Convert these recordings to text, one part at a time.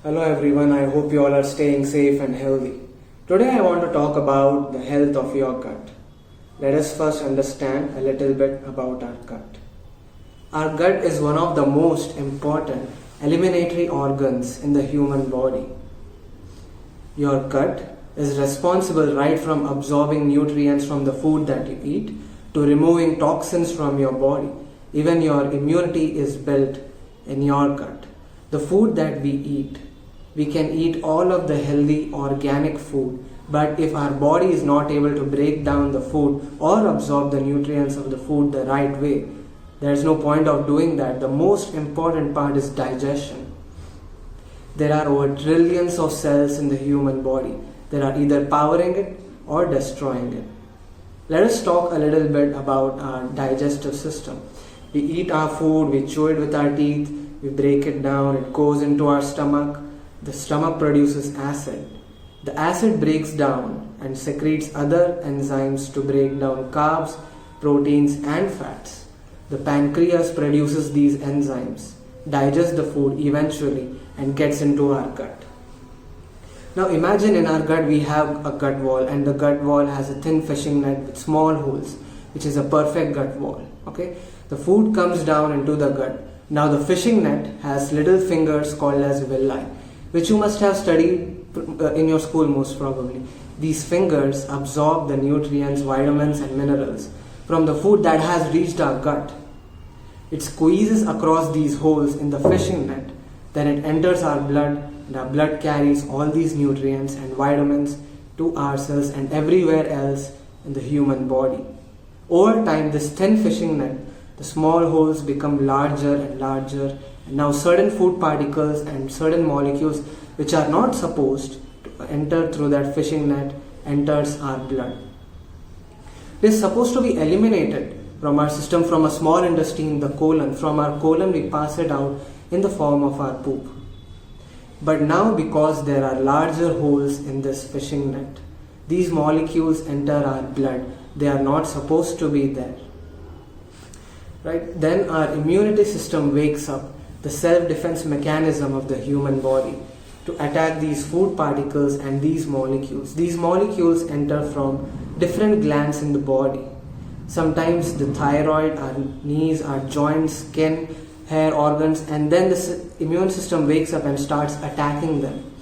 Hello everyone, I hope you all are staying safe and healthy. Today I want to talk about the health of your gut. Let us first understand a little bit about our gut. Our gut is one of the most important eliminatory organs in the human body. Your gut is responsible right from absorbing nutrients from the food that you eat to removing toxins from your body. Even your immunity is built in your gut. The food that we eat, we can eat all of the healthy organic food, but if our body is not able to break down the food or absorb the nutrients of the food the right way, there is no point of doing that. The most important part is digestion. There are over trillions of cells in the human body. They are either powering it or destroying it. Let us talk a little bit about our digestive system. We eat our food, we chew it with our teeth, we break it down, it goes into our stomach. The stomach produces acid. The acid breaks down and secretes other enzymes to break down carbs, proteins and fats. The pancreas produces these enzymes, digests the food eventually and gets into our gut. Now imagine in our gut we have a gut wall, and the gut wall has a thin fishing net with small holes, which is a perfect gut wall. Okay? The food comes down into the gut. Now the fishing net has little fingers called as villi, which you must have studied in your school most probably. These fingers absorb the nutrients, vitamins and minerals from the food that has reached our gut. It squeezes across these holes in the fishing net, then it enters our blood, and our blood carries all these nutrients and vitamins to our cells and everywhere else in the human body. Over time, this thin fishing net, the small holes become larger and larger, and now certain food particles and certain molecules which are not supposed to enter through that fishing net enters our blood. It is supposed to be eliminated from our system from a small intestine, the colon. From our colon we pass it out in the form of our poop. But now, because there are larger holes in this fishing net, these molecules enter our blood. They are not supposed to be there. Right? Then our immunity system wakes up, the self-defense mechanism of the human body, to attack these food particles and these molecules. These molecules enter from different glands in the body. Sometimes the thyroid, our knees, our joints, skin, hair, organs, and then the immune system wakes up and starts attacking them.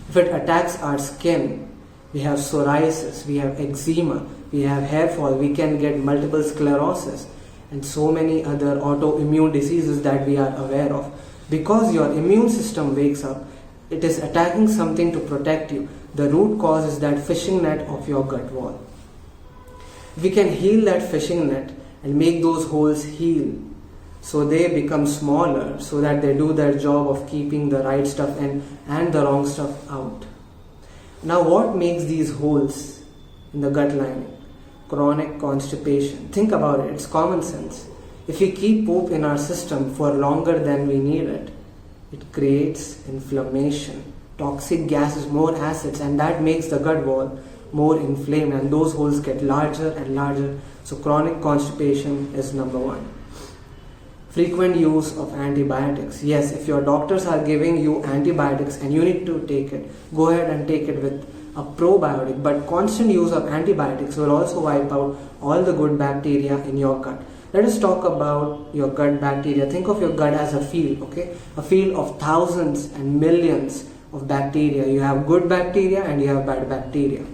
If it attacks our skin, we have psoriasis, we have eczema, we have hair fall, we can get multiple sclerosis and so many other autoimmune diseases that we are aware of. Because your immune system wakes up, it is attacking something to protect you. The root cause is that fishing net of your gut wall. We can heal that fishing net and make those holes heal so they become smaller, so that they do their job of keeping the right stuff in and the wrong stuff out. Now what makes these holes in the gut lining? Chronic constipation. Think about it, it's common sense. If we keep poop in our system for longer than we need it, it creates inflammation, toxic gases, more acids, and that makes the gut wall more inflamed and those holes get larger and larger. So chronic constipation is number one. Frequent use of antibiotics. Yes, if your doctors are giving you antibiotics and you need to take it, go ahead and take it with a probiotic, but constant use of antibiotics will also wipe out all the good bacteria in your gut. Let us talk about your gut bacteria. Think of your gut as a field, okay? A field of thousands and millions of bacteria. You have good bacteria and you have bad bacteria.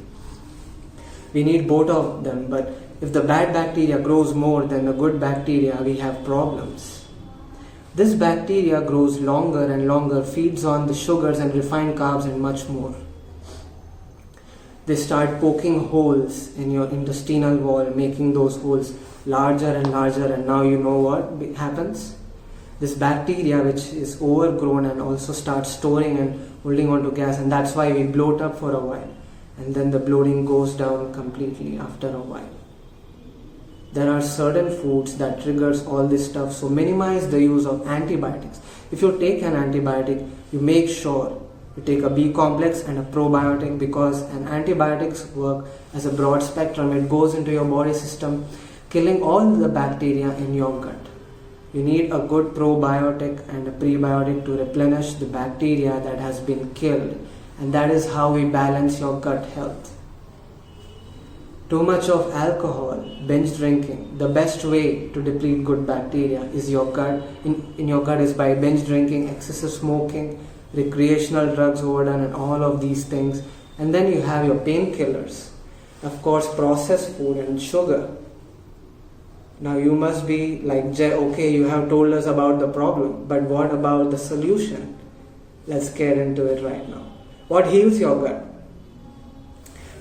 We need both of them, but if the bad bacteria grows more than the good bacteria, we have problems. This bacteria grows longer and longer, feeds on the sugars and refined carbs and much more. They start poking holes in your intestinal wall, making those holes larger and larger, and now you know what happens? This bacteria, which is overgrown, and also starts storing and holding on to gas, and that's why we bloat up for a while, and then the bloating goes down completely after a while. There are certain foods that triggers all this stuff, so minimize the use of antibiotics. If you take an antibiotic, you make sure you take a B complex and a probiotic, because an antibiotics work as a broad spectrum. It goes into your body system, killing all the bacteria in your gut. You need a good probiotic and a prebiotic to replenish the bacteria that has been killed, and that is how we balance your gut health. Too much of alcohol, binge drinking, the best way to deplete good bacteria is your gut. In your gut is by binge drinking, excessive smoking, recreational drugs overdone, and all of these things. And then you have your painkillers, of course, processed food and sugar. Now you must be like, okay, you have told us about the problem, but what about the solution? Let's get into it right now. What heals your gut?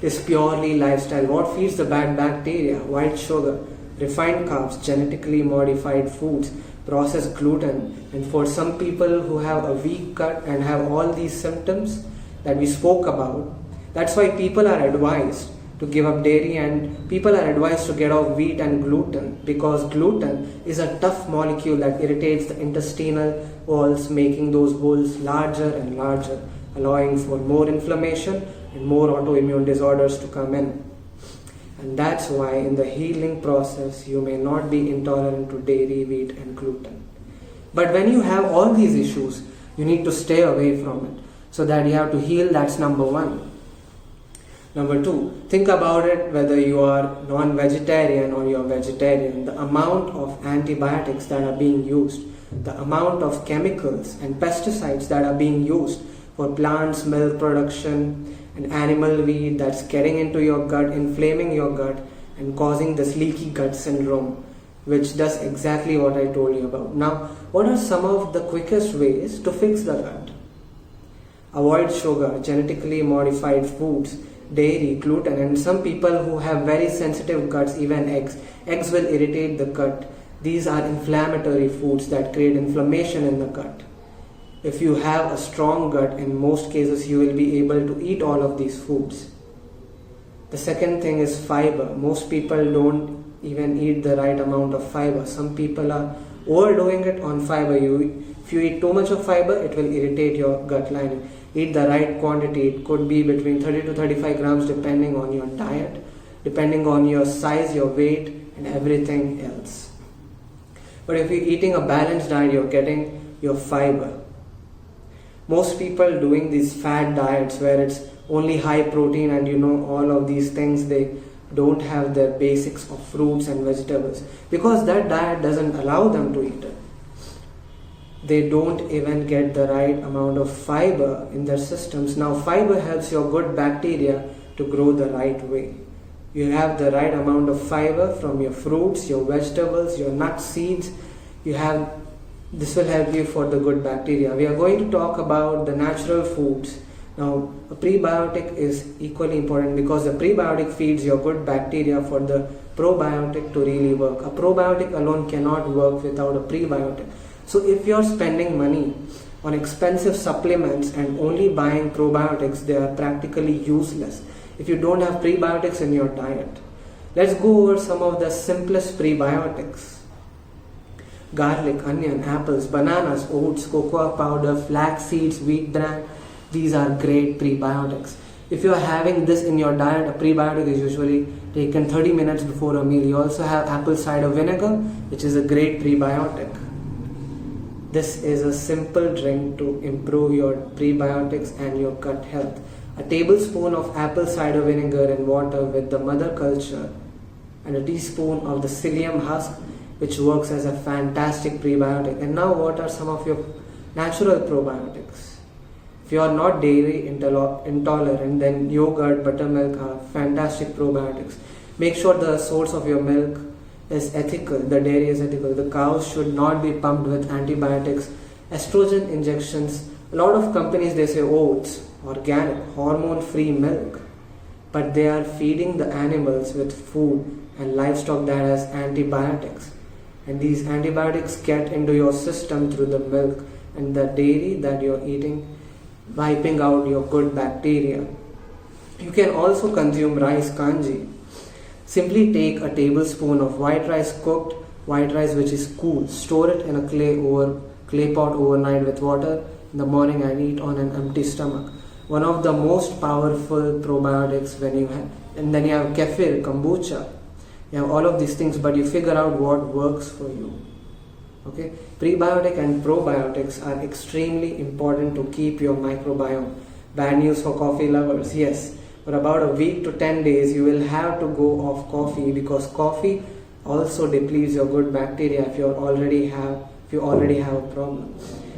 Is purely lifestyle. What feeds the bad bacteria? White sugar, refined carbs, genetically modified foods, processed gluten. And for some people who have a weak gut and have all these symptoms that we spoke about, that's why people are advised to give up dairy, and people are advised to get off wheat and gluten, because gluten is a tough molecule that irritates the intestinal walls, making those holes larger and larger, allowing for more inflammation and more autoimmune disorders to come in. And that's why in the healing process you may not be intolerant to dairy, wheat and gluten. But when you have all these issues, you need to stay away from it, so that you have to heal. That's number one. Number two, think about it whether you are non-vegetarian or you're vegetarian. The amount of antibiotics that are being used, the amount of chemicals and pesticides that are being used for plants, milk production, and animal feed that's getting into your gut, inflaming your gut and causing this leaky gut syndrome, which does exactly what I told you about. Now, what are some of the quickest ways to fix the gut? Avoid sugar, genetically modified foods, dairy, gluten, and some people who have very sensitive guts, even eggs. Eggs will irritate the gut. These are inflammatory foods that create inflammation in the gut. If you have a strong gut, in most cases you will be able to eat all of these foods. The second thing is fiber. Most people don't even eat the right amount of fiber. Some people are overdoing it on fiber. If you eat too much of fiber, it will irritate your gut lining. Eat the right quantity. It could be between 30 to 35 grams depending on your diet, depending on your size, your weight and everything else. But if you're eating a balanced diet, you're getting your fiber. Most people doing these fad diets where it's only high protein and all of these things, they don't have the basics of fruits and vegetables, because that diet doesn't allow them to eat it. They don't even get the right amount of fiber in their systems. Now fiber helps your good bacteria to grow the right way. You have the right amount of fiber from your fruits, your vegetables, your nuts, seeds. This will help you for the good bacteria. We are going to talk about the natural foods. Now, a prebiotic is equally important, because the prebiotic feeds your good bacteria for the probiotic to really work. A probiotic alone cannot work without a prebiotic. So if you're spending money on expensive supplements and only buying probiotics, they are practically useless if you don't have prebiotics in your diet. Let's go over some of the simplest prebiotics. Garlic, onion, apples, bananas, oats, cocoa powder, flax seeds, wheat bran. These are great prebiotics. If you are having this in your diet, a prebiotic is usually taken 30 minutes before a meal. You also have apple cider vinegar, which is a great prebiotic. This is a simple drink to improve your prebiotics and your gut health. A tablespoon of apple cider vinegar in water with the mother culture and a teaspoon of the psyllium husk, which works as a fantastic prebiotic. And now what are some of your natural probiotics? If you are not dairy intolerant, then yogurt, buttermilk are fantastic probiotics. Make sure the source of your milk is ethical, the dairy is ethical. The cows should not be pumped with antibiotics, estrogen injections. A lot of companies, they say, oh, it's organic, hormone-free milk. But they are feeding the animals with food and livestock that has antibiotics. And these antibiotics get into your system through the milk and the dairy that you're eating, wiping out your good bacteria. You can also consume rice kanji. Simply take a tablespoon of white rice, cooked white rice which is cool. Store it in a clay pot overnight with water. In the morning and eat on an empty stomach. One of the most powerful probiotics and then you have kefir, kombucha. You have all of these things, but you figure out what works for you. Okay, prebiotic and probiotics are extremely important to keep your microbiome. Bad news for coffee lovers, yes. For about a week to 10 days, you will have to go off coffee, because coffee also depletes your good bacteria if you already have a problem.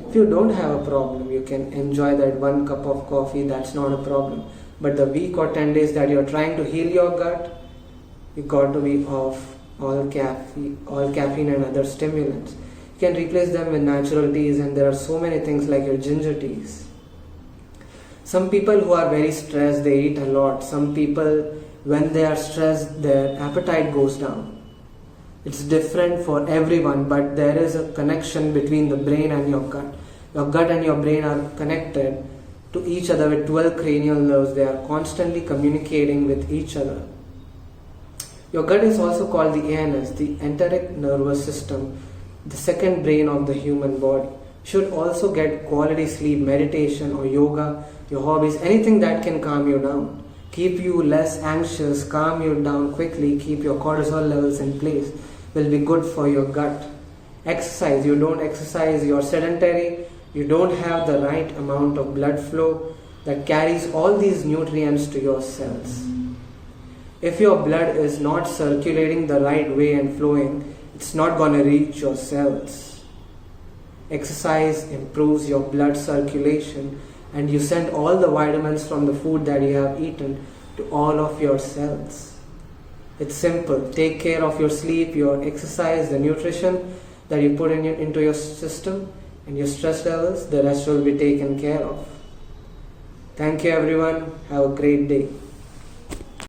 If you don't have a problem, you can enjoy that 1 cup of coffee, that's not a problem. But the week or 10 days that you're trying to heal your gut, you got to be off all caffeine and other stimulants. You can replace them with natural teas, and there are so many things like your ginger teas. Some people who are very stressed, they eat a lot. Some people, when they are stressed, their appetite goes down. It's different for everyone, but there is a connection between the brain and your gut. Your gut and your brain are connected to each other with 12 cranial nerves. They are constantly communicating with each other. Your gut is also called the ANS, the enteric nervous system, the second brain of the human body. You should also get quality sleep, meditation or yoga, your hobbies, anything that can calm you down, keep you less anxious, calm you down quickly, keep your cortisol levels in place, will be good for your gut. Exercise, you don't exercise, you're sedentary, you don't have the right amount of blood flow that carries all these nutrients to your cells. If your blood is not circulating the right way and flowing, it's not going to reach your cells. Exercise improves your blood circulation, and you send all the vitamins from the food that you have eaten to all of your cells. It's simple. Take care of your sleep, your exercise, the nutrition that you put into your system, and your stress levels. The rest will be taken care of. Thank you everyone. Have a great day.